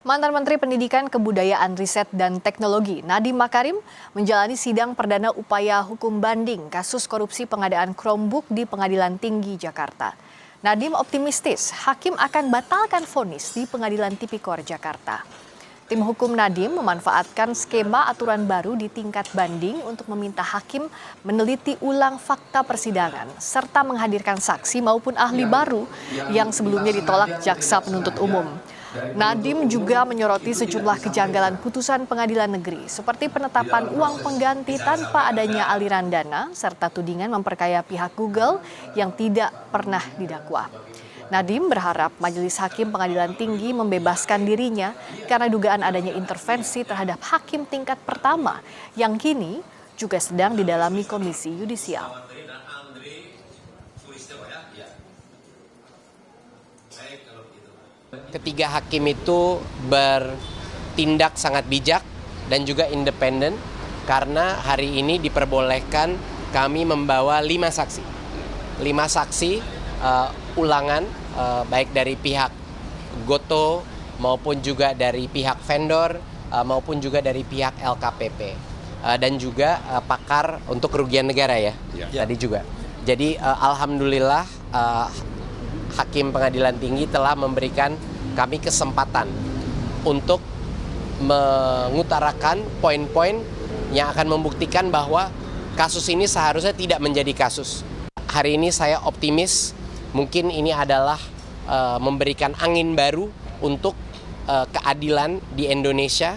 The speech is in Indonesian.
Mantan Menteri Pendidikan, Kebudayaan, Riset, dan Teknologi Nadiem Makarim menjalani sidang perdana upaya hukum banding kasus korupsi pengadaan Chromebook di Pengadilan Tinggi Jakarta. Nadiem optimistis hakim akan batalkan vonis di Pengadilan Tipikor Jakarta. Tim hukum Nadiem memanfaatkan skema aturan baru di tingkat banding untuk meminta hakim meneliti ulang fakta persidangan serta menghadirkan saksi maupun ahli baru yang sebelumnya ditolak jaksa penuntut umum. Nadiem juga menyoroti sejumlah kejanggalan putusan pengadilan negeri seperti penetapan uang pengganti tanpa adanya aliran dana serta tudingan memperkaya pihak Google yang tidak pernah didakwa. Nadiem berharap Majelis Hakim Pengadilan Tinggi membebaskan dirinya karena dugaan adanya intervensi terhadap hakim tingkat pertama yang kini juga sedang didalami Komisi Yudisial. Ketiga hakim itu bertindak sangat bijak dan juga independen karena hari ini diperbolehkan kami membawa 5 saksi. 5 saksi ulangan baik dari pihak Gotoh maupun juga dari pihak vendor maupun juga dari pihak LKPP dan juga pakar untuk kerugian negara ya. Tadi juga. Jadi alhamdulillah Hakim Pengadilan Tinggi telah memberikan kami kesempatan untuk mengutarakan poin-poin yang akan membuktikan bahwa kasus ini seharusnya tidak menjadi kasus. Hari ini saya optimis, mungkin ini adalah memberikan angin baru untuk keadilan di Indonesia.